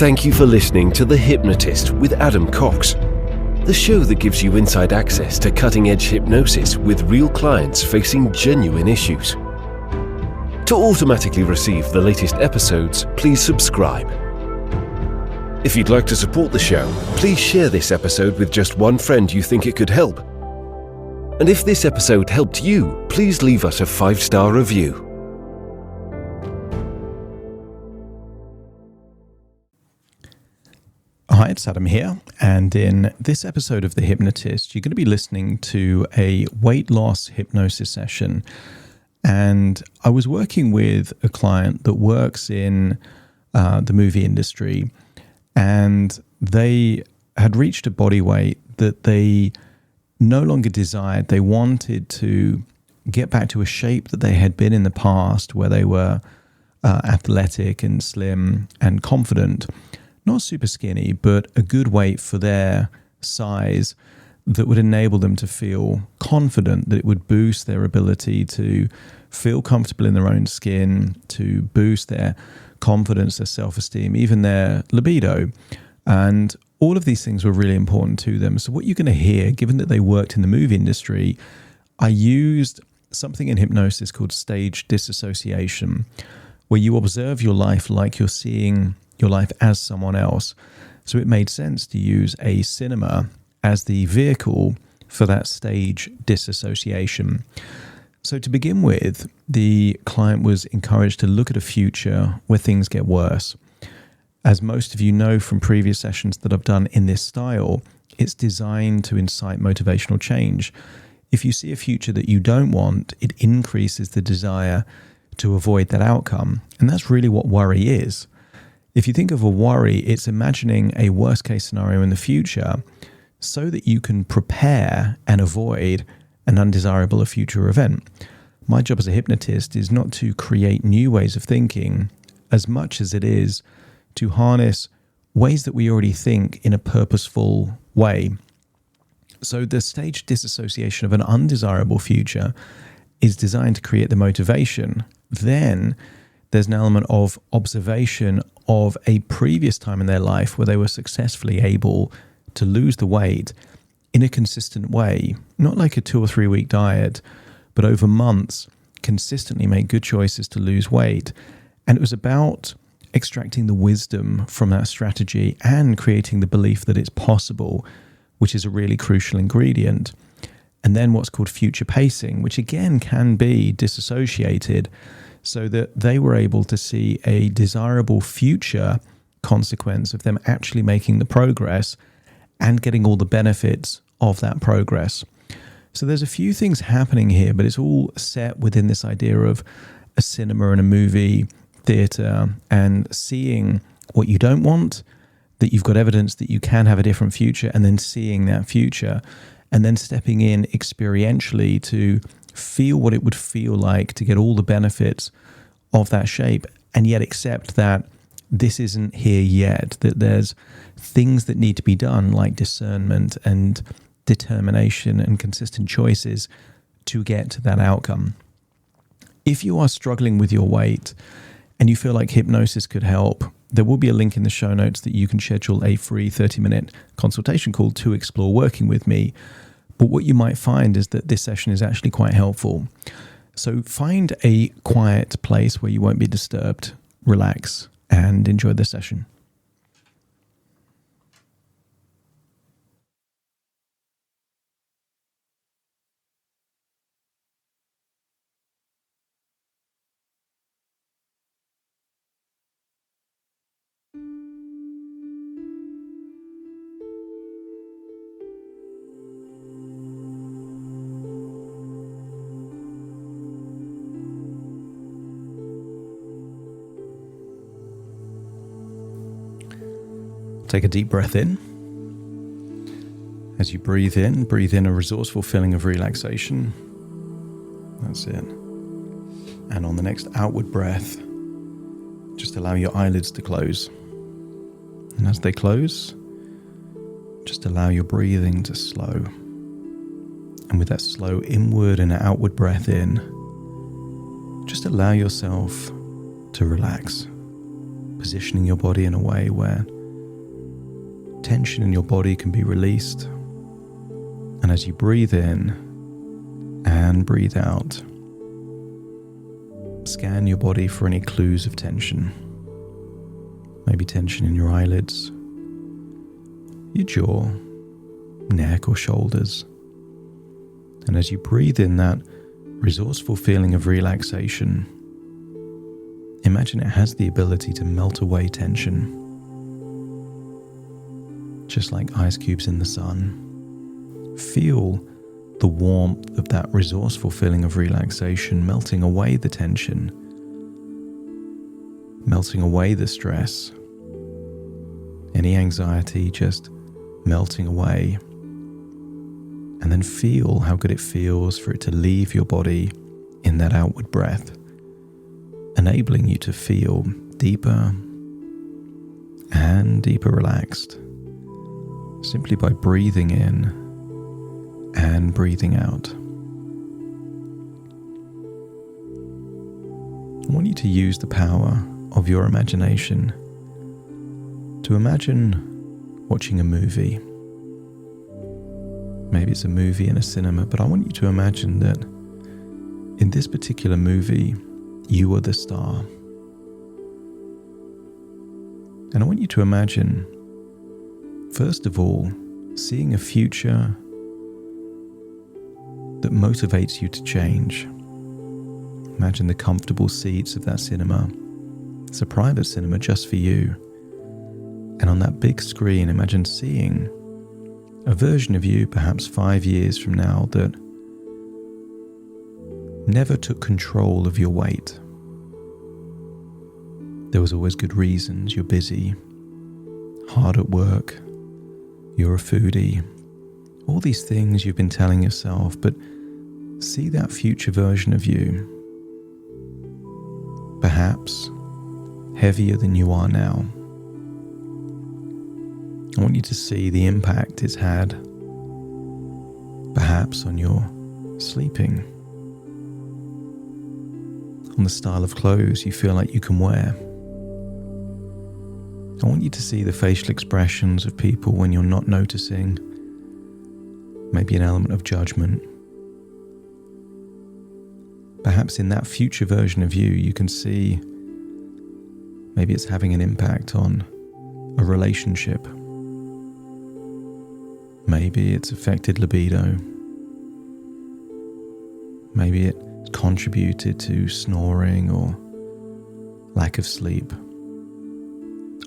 Thank you for listening to The Hypnotist with Adam Cox, the show that gives you inside access to cutting-edge hypnosis with real clients facing genuine issues. To automatically receive the latest episodes, please subscribe. If you'd like to support the show, please share this episode with just one friend you think it could help. And if this episode helped you, please leave us a 5-star review. Hi, it's Adam here, and in this episode of The Hypnotist, you're going to be listening to a weight loss hypnosis session. And I was working with a client that works in the movie industry, and they had reached a body weight that they no longer desired. They wanted to get back to a shape that they had been in the past, where they were athletic and slim and confident. Not super skinny, but a good weight for their size that would enable them to feel confident, that it would boost their ability to feel comfortable in their own skin, to boost their confidence, their self-esteem, even their libido. And all of these things were really important to them. So what you're going to hear, given that they worked in the movie industry, I used something in hypnosis called stage disassociation, where you observe your life like you're seeing your life as someone else. So it made sense to use a cinema as the vehicle for that stage disassociation. So to begin with, the client was encouraged to look at a future where things get worse. As most of you know from previous sessions that I've done in this style, it's designed to incite motivational change. If you see a future that you don't want, it increases the desire to avoid that outcome. And that's really what worry is. If you think of a worry, it's imagining a worst case scenario in the future so that you can prepare and avoid an undesirable future event. My job as a hypnotist is not to create new ways of thinking as much as it is to harness ways that we already think in a purposeful way. So the stage disassociation of an undesirable future is designed to create the motivation. Then there's an element of observation of a previous time in their life where they were successfully able to lose the weight in a consistent way, not like a 2 or 3 week diet, but over months, consistently make good choices to lose weight. And it was about extracting the wisdom from that strategy and creating the belief that it's possible, which is a really crucial ingredient. And then what's called future pacing, which again can be disassociated, so that they were able to see a desirable future consequence of them actually making the progress and getting all the benefits of that progress. So there's a few things happening here, but it's all set within this idea of a cinema and a movie theater and seeing what you don't want, that you've got evidence that you can have a different future, and then seeing that future and then stepping in experientially to feel what it would feel like to get all the benefits of that shape, and yet accept that this isn't here yet, that there's things that need to be done like discernment and determination and consistent choices to get to that outcome. If you are struggling with your weight and you feel like hypnosis could help, there will be a link in the show notes that you can schedule a free 30-minute consultation call to explore working with me. But what you might find is that this session is actually quite helpful. So find a quiet place where you won't be disturbed, relax, and enjoy the session. Take a deep breath in. As you breathe in a resourceful feeling of relaxation. That's it. And on the next outward breath, just allow your eyelids to close. And as they close, just allow your breathing to slow. And with that slow inward and outward breath in, just allow yourself to relax. positioning your body in a way where tension in your body can be released. And as you breathe in and breathe out, scan your body for any clues of tension. Maybe tension in your eyelids, your jaw, neck or shoulders. And as you breathe in that resourceful feeling of relaxation, imagine it has the ability to melt away tension, just like ice cubes in the sun. Feel the warmth of that resourceful feeling of relaxation melting away the tension, melting away the stress, any anxiety just melting away. And then feel how good it feels for it to leave your body in that outward breath, enabling you to feel deeper and deeper relaxed, simply by breathing in and breathing out. I want you to use the power of your imagination to imagine watching a movie. Maybe it's a movie in a cinema, but I want you to imagine that in this particular movie, you are the star. And I want you to imagine, first of all, seeing a future that motivates you to change. Imagine the comfortable seats of that cinema. It's a private cinema just for you. And on that big screen, imagine seeing a version of you perhaps 5 years from now that never took control of your weight. There was always good reasons. You're busy, hard at work, you're a foodie, all these things you've been telling yourself, but see that future version of you, perhaps heavier than you are now. I want you to see the impact it's had, perhaps on your sleeping, on the style of clothes you feel like you can wear. I want you to see the facial expressions of people when you're not noticing, maybe an element of judgment. Perhaps in that future version of you, you can see maybe it's having an impact on a relationship. Maybe it's affected libido. Maybe it contributed to snoring or lack of sleep.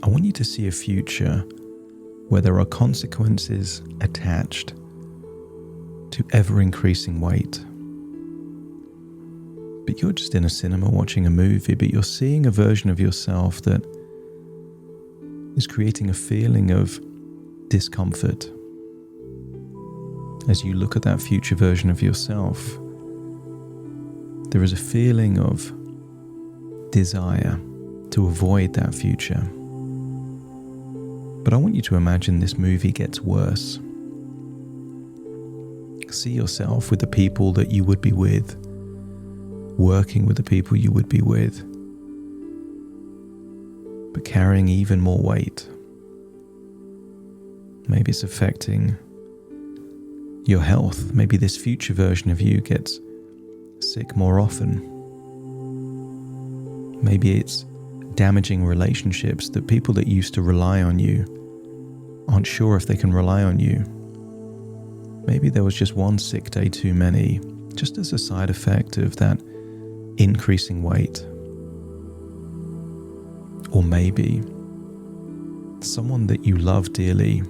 I want you to see a future where there are consequences attached to ever-increasing weight. But you're just in a cinema watching a movie, but you're seeing a version of yourself that is creating a feeling of discomfort. As you look at that future version of yourself, there is a feeling of desire to avoid that future. But I want you to imagine this movie gets worse. See yourself with the people that you would be with, working with the people you would be with, but carrying even more weight. Maybe it's affecting your health. Maybe this future version of you gets sick more often. Maybe it's damaging relationships, that people that used to rely on you aren't sure if they can rely on you. Maybe there was just one sick day too many, just as a side effect of that increasing weight. Or maybe someone that you love dearly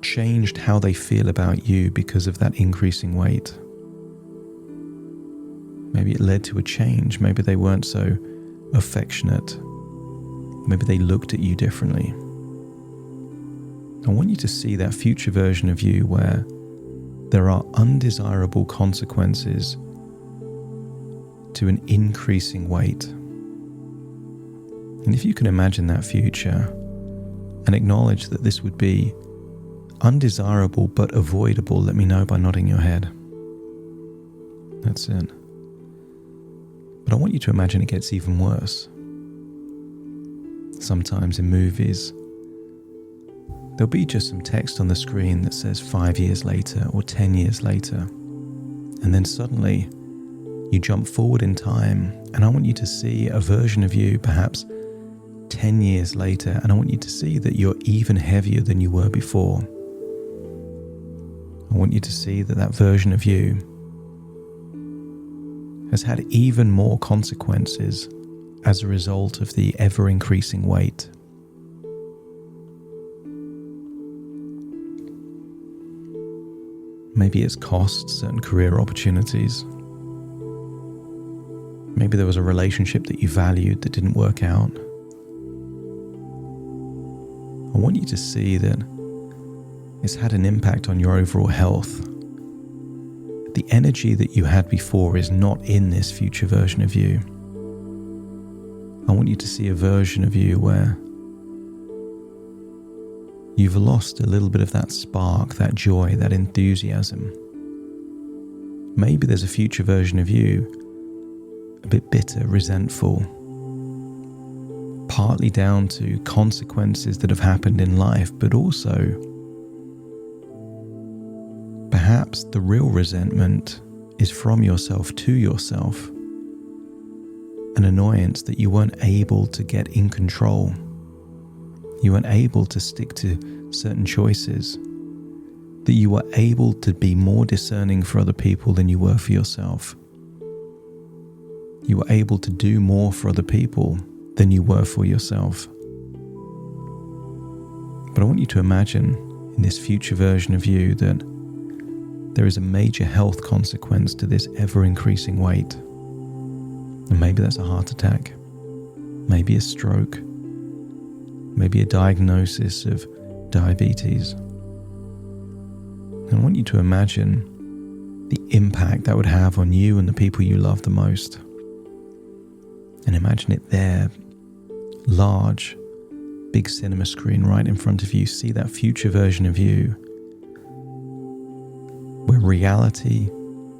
changed how they feel about you because of that increasing weight. Maybe it led to a change. Maybe they weren't so affectionate. Maybe they looked at you differently. I want you to see that future version of you where there are undesirable consequences to an increasing weight. And if you can imagine that future and acknowledge that this would be undesirable but avoidable, let me know by nodding your head. That's it. But I want you to imagine it gets even worse. sometimes in movies, there'll be just some text on the screen that says 5 years later or 10 years later. And then suddenly you jump forward in time, and I want you to see a version of you perhaps 10 years later, and I want you to see that you're even heavier than you were before. I want you to see that that version of you has had even more consequences as a result of the ever-increasing weight. Maybe it's cost certain career opportunities. Maybe there was a relationship that you valued that didn't work out. I want you to see that it's had an impact on your overall health. The energy that you had before is not in this future version of you. I want you to see a version of you where you've lost a little bit of that spark, that joy, that enthusiasm. Maybe there's a future version of you, a bit bitter, resentful, partly down to consequences that have happened in life, but also perhaps the real resentment is from yourself to yourself, an annoyance that you weren't able to get in control. You weren't able to stick to certain choices, that you were able to be more discerning for other people than you were for yourself. You were able to do more for other people than you were for yourself. But I want you to imagine in this future version of you that there is a major health consequence to this ever-increasing weight. And maybe that's a heart attack, maybe a stroke, maybe a diagnosis of diabetes. And I want you to imagine the impact that would have on you and the people you love the most. And imagine it there, large, big cinema screen right in front of you. See that future version of you where reality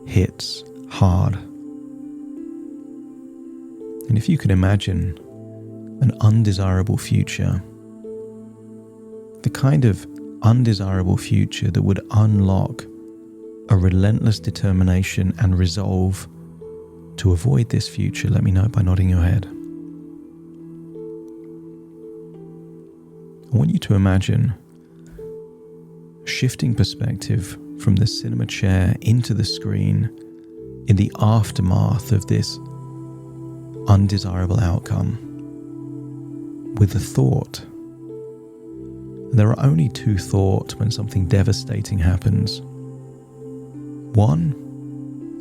hits hard. And if you could imagine an undesirable future, the kind of undesirable future that would unlock a relentless determination and resolve to avoid this future, let me know by nodding your head. I want you to imagine shifting perspective from the cinema chair into the screen in the aftermath of this undesirable outcome with the thought. There are only two thoughts when something devastating happens. One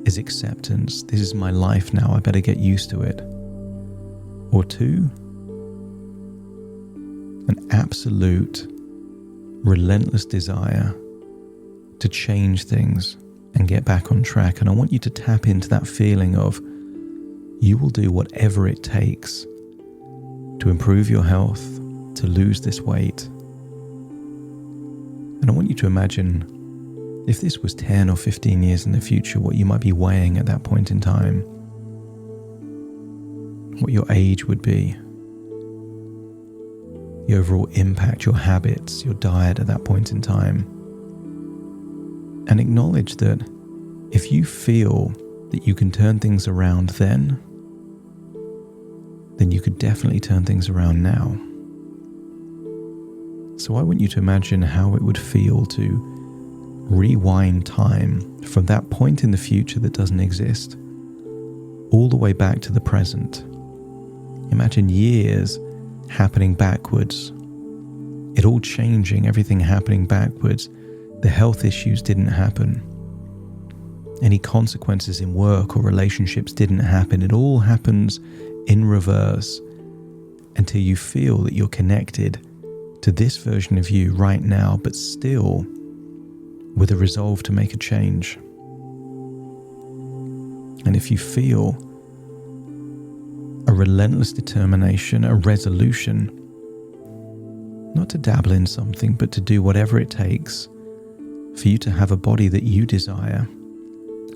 is acceptance. This is my life now, I better get used to it. Or two, an absolute, relentless desire to change things and get back on track. And I want you to tap into that feeling of you will do whatever it takes to improve your health, to lose this weight. And I want you to imagine if this was 10 or 15 years in the future, what you might be weighing at that point in time, what your age would be, the overall impact, your habits, your diet at that point in time. And acknowledge that if you feel that you can turn things around then you could definitely turn things around now. So I want you to imagine how it would feel to rewind time from that point in the future that doesn't exist all the way back to the present. Imagine years happening backwards, it all changing, everything happening backwards. The health issues didn't happen. Any consequences in work or relationships didn't happen. It all happens in reverse until you feel that you're connected to this version of you right now, but still with a resolve to make a change. And if you feel a relentless determination, a resolution, not to dabble in something, but to do whatever it takes for you to have a body that you desire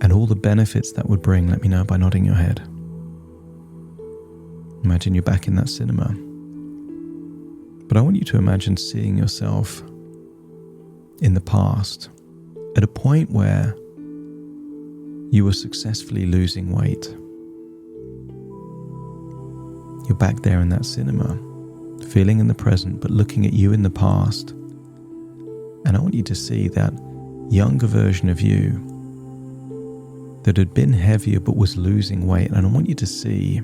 and all the benefits that would bring, let me know by nodding your head. Imagine you're back in that cinema. But I want you to imagine seeing yourself in the past at a point where you were successfully losing weight. You're back there in that cinema, feeling in the present, but looking at you in the past. And I want you to see that younger version of you that had been heavier but was losing weight. And I want you to see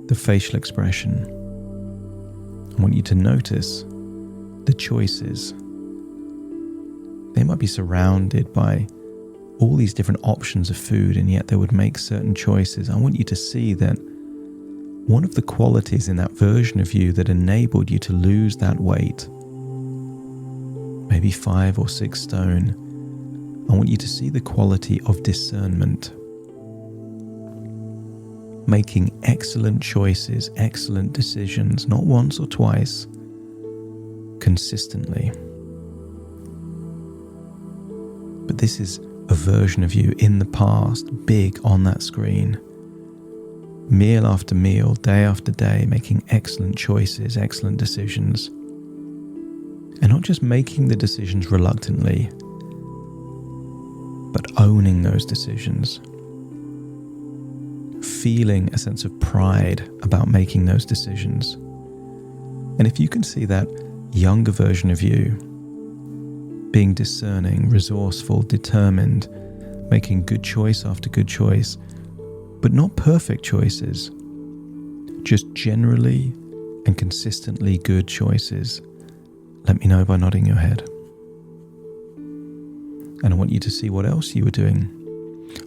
the facial expression. I want you to notice the choices. They might be surrounded by all these different options of food, and yet they would make certain choices. I want you to see that one of the qualities in that version of you that enabled you to lose that weight, maybe 5 or 6 stone, I want you to see the quality of discernment. Making excellent choices, excellent decisions, not once or twice, consistently. But this is a version of you in the past, big on that screen. Meal after meal, day after day, making excellent choices, excellent decisions. And not just making the decisions reluctantly, but owning those decisions. Feeling a sense of pride about making those decisions. And if you can see that younger version of you being discerning, resourceful, determined, making good choice after good choice, but not perfect choices, just generally and consistently good choices, let me know by nodding your head. And I want you to see what else you were doing.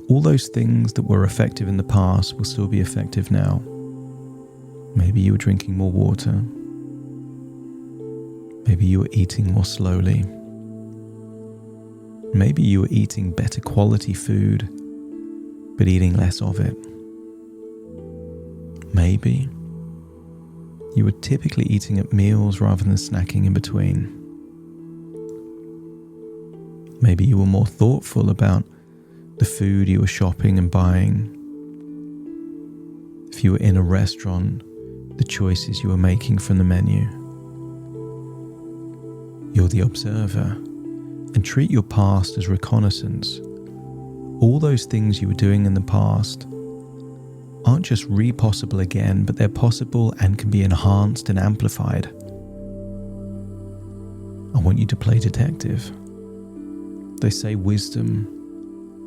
All those things that were effective in the past will still be effective now. Maybe you were drinking more water. Maybe you were eating more slowly. Maybe you were eating better quality food, but eating less of it. Maybe you were typically eating at meals rather than snacking in between. Maybe you were more thoughtful about the food you were shopping and buying. If you were in a restaurant, the choices you were making from the menu. You're the observer, and treat your past as reconnaissance. All those things you were doing in the past aren't just possible again, but they're possible and can be enhanced and amplified. I want you to play detective. They say wisdom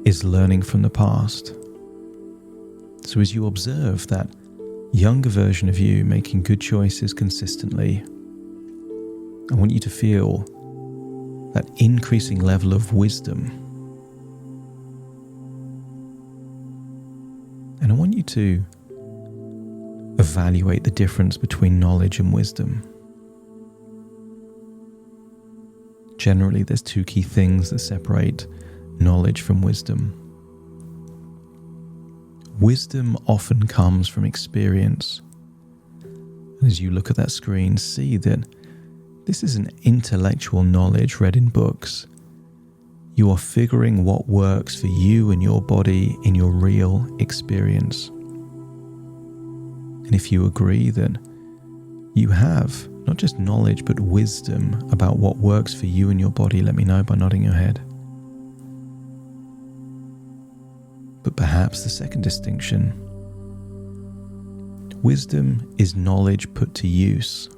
is learning from the past. So as you observe that younger version of you making good choices consistently, I want you to feel that increasing level of wisdom. And I want you to evaluate the difference between knowledge and wisdom. Generally, there's 2 key things that separate knowledge from wisdom. Wisdom often comes from experience. As you look at that screen, see that this is an intellectual knowledge read in books. You are figuring what works for you and your body in your real experience. And if you agree that you have not just knowledge but wisdom about what works for you and your body, let me know by nodding your head. But perhaps the second distinction, wisdom is knowledge put to use.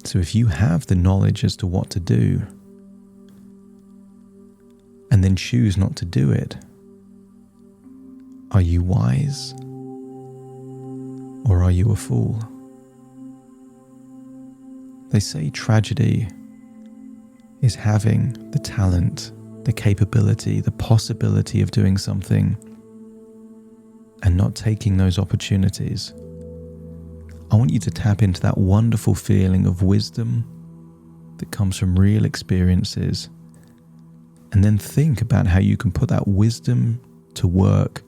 So if you have the knowledge as to what to do, and then choose not to do it, are you wise? Or are you a fool? They say tragedy is having the talent, the capability, the possibility of doing something and not taking those opportunities. I want you to tap into that wonderful feeling of wisdom that comes from real experiences, and then think about how you can put that wisdom to work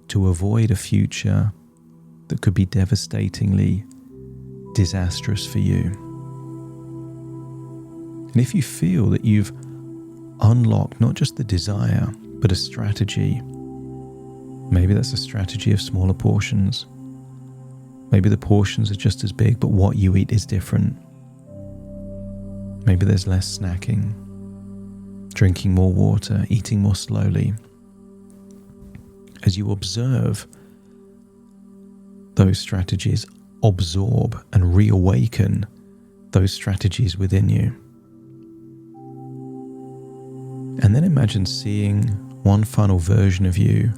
to avoid a future that could be devastatingly disastrous for you. And if you feel that you've unlocked not just the desire, but a strategy, maybe that's a strategy of smaller portions. Maybe the portions are just as big, but what you eat is different. Maybe there's less snacking, drinking more water, eating more slowly. As you observe those strategies, absorb and reawaken those strategies within you. And then imagine seeing one final version of you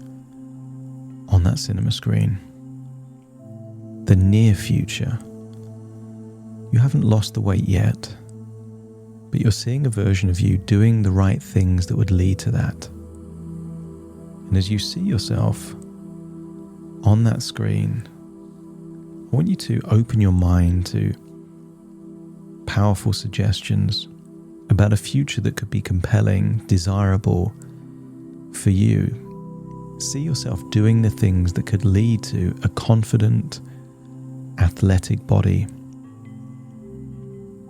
on that cinema screen. The near future. You haven't lost the weight yet, but you're seeing a version of you doing the right things that would lead to that. And as you see yourself on that screen, I want you to open your mind to powerful suggestions about a future that could be compelling, desirable for you. See yourself doing the things that could lead to a confident, athletic body.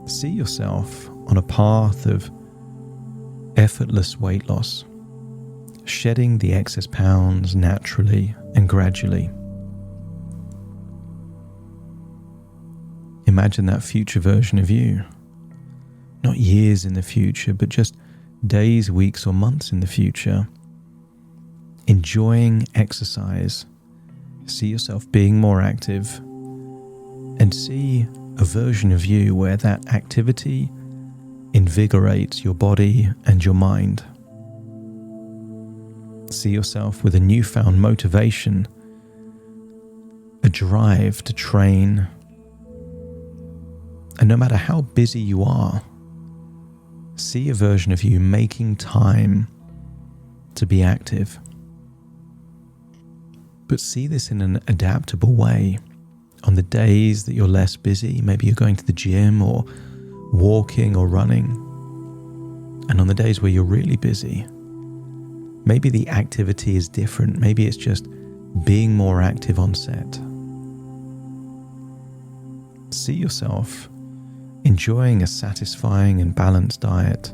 See yourself on a path of effortless weight loss, shedding the excess pounds naturally and gradually. Imagine that future version of you, not years in the future, but just days, weeks, or months in the future, enjoying exercise. See yourself being more active, and see a version of you where that activity invigorates your body and your mind. See yourself with a newfound motivation, a drive to train. And no matter how busy you are, see a version of you making time to be active. But see this in an adaptable way. On the days that you're less busy, maybe you're going to the gym or walking or running. And on the days where you're really busy, maybe the activity is different. Maybe it's just being more active on set. See yourself enjoying a satisfying and balanced diet.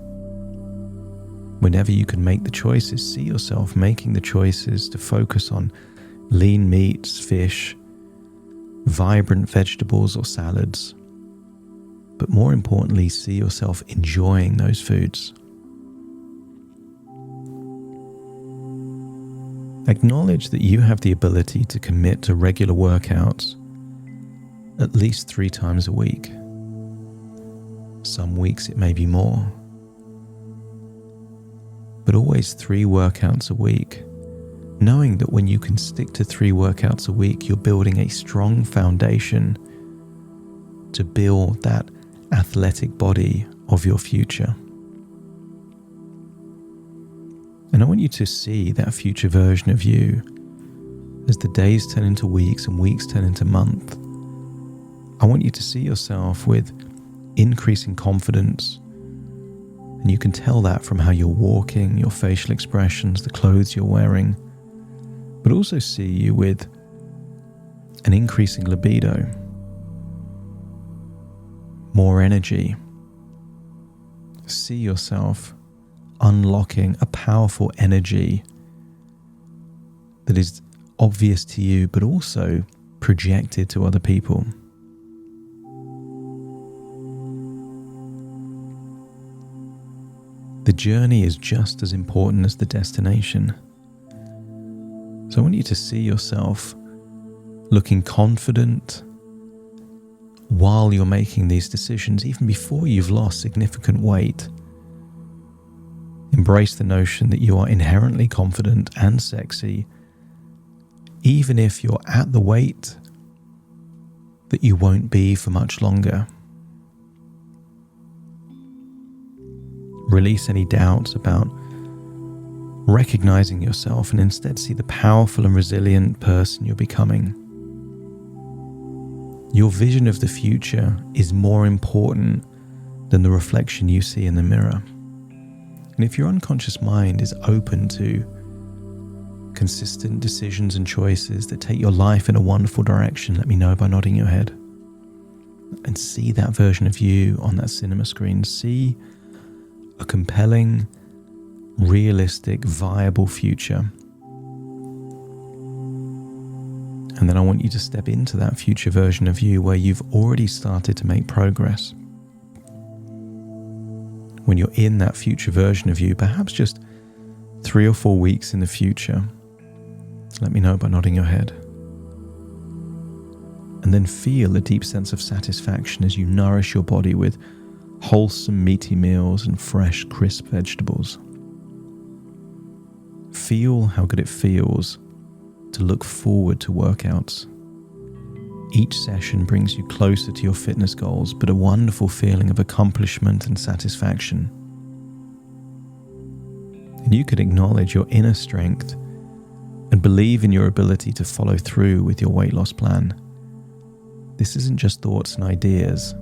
Whenever you can make the choices, see yourself making the choices to focus on lean meats, fish, vibrant vegetables or salads. But more importantly, see yourself enjoying those foods. Acknowledge that you have the ability to commit to regular workouts at least 3 times a week. Some weeks it may be more, but always 3 workouts a week. Knowing that when you can stick to 3 workouts a week, you're building a strong foundation to build that athletic body of your future. And I want you to see that future version of you as the days turn into weeks and weeks turn into months. I want you to see yourself with increasing confidence. And you can tell that from how you're walking, your facial expressions, the clothes you're wearing. But also see you with an increasing libido, more energy. See yourself unlocking a powerful energy that is obvious to you, but also projected to other people. The journey is just as important as the destination. So I want you to see yourself looking confident while you're making these decisions, even before you've lost significant weight. Embrace the notion that you are inherently confident and sexy, even if you're at the weight that you won't be for much longer. Release any doubts about recognizing yourself and instead see the powerful and resilient person you're becoming. Your vision of the future is more important than the reflection you see in the mirror. And if your unconscious mind is open to consistent decisions and choices that take your life in a wonderful direction, let me know by nodding your head. And see that version of you on that cinema screen. See a compelling, realistic, viable future. And then I want you to step into that future version of you where you've already started to make progress. When you're in that future version of you, perhaps just 3 or 4 weeks in the future, let me know by nodding your head. And then feel a deep sense of satisfaction as you nourish your body with wholesome, meaty meals and fresh, crisp vegetables. Feel how good it feels to look forward to workouts. Each session brings you closer to your fitness goals, but a wonderful feeling of accomplishment and satisfaction. And you could acknowledge your inner strength and believe in your ability to follow through with your weight loss plan. This isn't just thoughts and ideas.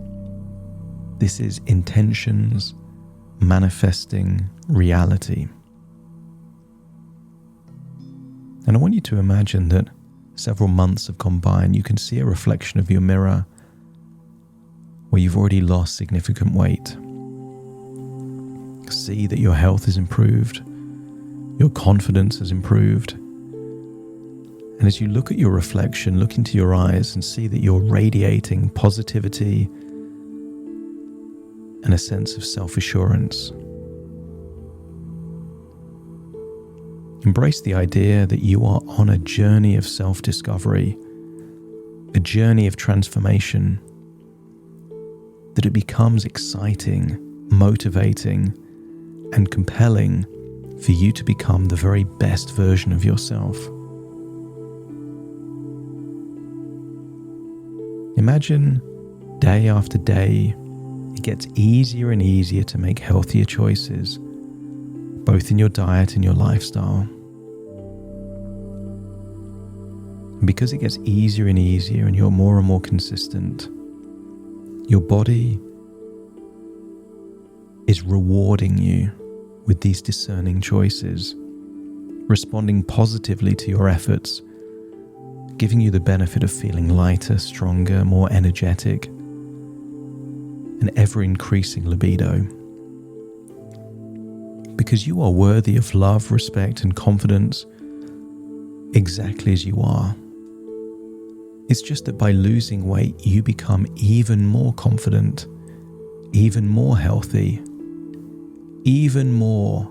This is intentions manifesting reality. And I want you to imagine that several months have gone by and you can see a reflection of your mirror where you've already lost significant weight. See that your health has improved, your confidence has improved. And as you look at your reflection, look into your eyes and see that you're radiating positivity and a sense of self-assurance. Embrace the idea that you are on a journey of self-discovery, a journey of transformation, that it becomes exciting, motivating, and compelling for you to become the very best version of yourself. Imagine day after day, it gets easier and easier to make healthier choices, both in your diet and your lifestyle. And because it gets easier and easier and you're more and more consistent, your body is rewarding you with these discerning choices, responding positively to your efforts, giving you the benefit of feeling lighter, stronger, more energetic, and ever-increasing libido. Because you are worthy of love, respect, and confidence exactly as you are. It's just that by losing weight, you become even more confident, even more healthy, even more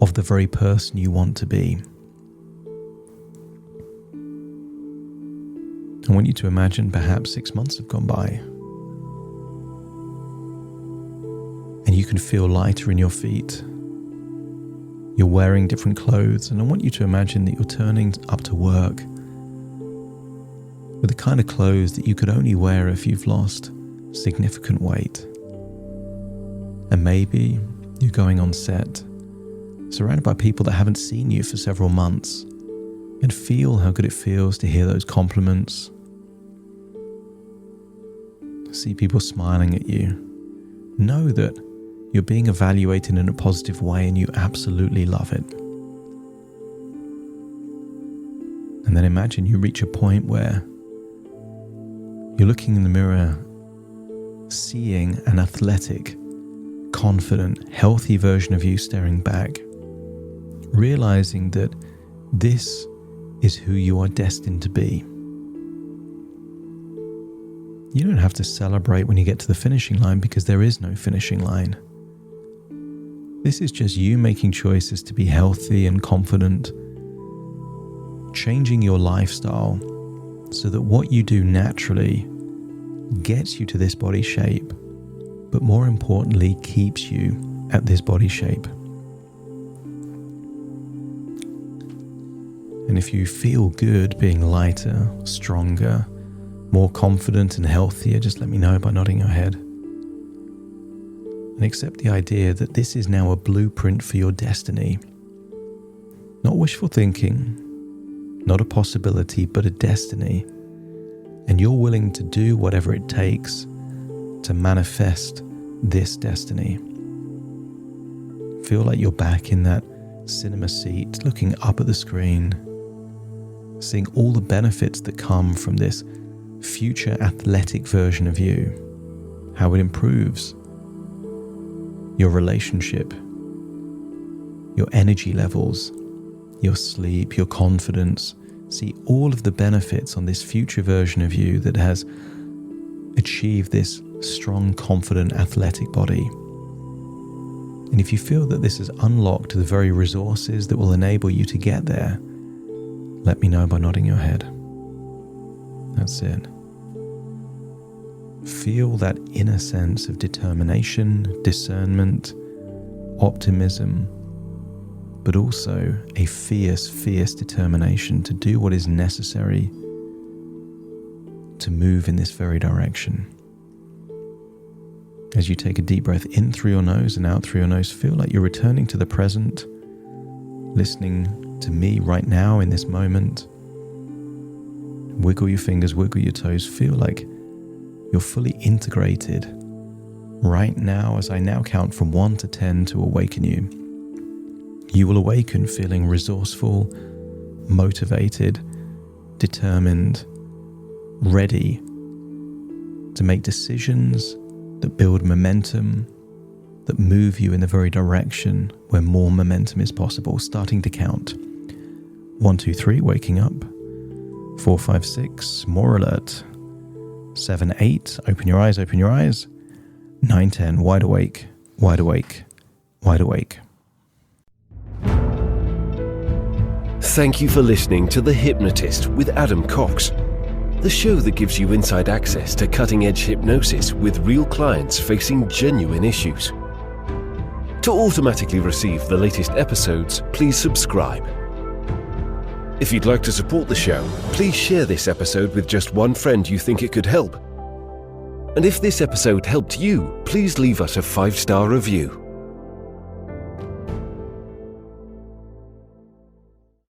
of the very person you want to be. I want you to imagine perhaps 6 months have gone by and you can feel lighter in your feet. You're wearing different clothes, and I want you to imagine that you're turning up to work with the kind of clothes that you could only wear if you've lost significant weight. And maybe you're going on set, surrounded by people that haven't seen you for several months, and feel how good it feels to hear those compliments. See people smiling at you. Know that you're being evaluated in a positive way and you absolutely love it. And then imagine you reach a point where you're looking in the mirror, seeing an athletic, confident, healthy version of you staring back, realizing that this is who you are destined to be. You don't have to celebrate when you get to the finishing line because there is no finishing line. This is just you making choices to be healthy and confident, changing your lifestyle so that what you do naturally gets you to this body shape, but more importantly, keeps you at this body shape. And if you feel good being lighter, stronger, more confident and healthier, just let me know by nodding your head. And accept the idea that this is now a blueprint for your destiny. Not wishful thinking, not a possibility, but a destiny. And you're willing to do whatever it takes to manifest this destiny. Feel like you're back in that cinema seat, looking up at the screen, seeing all the benefits that come from this future athletic version of you, how it improves your relationship, your energy levels, your sleep, your confidence, See all of the benefits on this future version of you that has achieved this strong, confident, athletic body. And if you feel that this has unlocked the very resources that will enable you to get there, let me know by nodding your head. That's it. Feel that inner sense of determination, discernment, optimism, but also a fierce, fierce determination to do what is necessary to move in this very direction. As you take a deep breath in through your nose and out through your nose, feel like you're returning to the present, listening to me right now in this moment. Wiggle your fingers, wiggle your toes, feel like you're fully integrated right now as I now count from 1 to 10 to awaken you. You will awaken feeling resourceful, motivated, determined, ready to make decisions that build momentum, that move you in the very direction where more momentum is possible. Starting to count. 1, 2, 3, waking up. 4, 5, 6, more alert. 7, 8, open your eyes, open your eyes. 9, 10, wide awake, wide awake, wide awake. Thank you for listening to The Hypnotist with Adam Cox, the show that gives you inside access to cutting-edge hypnosis with real clients facing genuine issues. To automatically receive the latest episodes, please subscribe. If you'd like to support the show, please share this episode with just one friend you think it could help. And if this episode helped you, please leave us a 5-star review.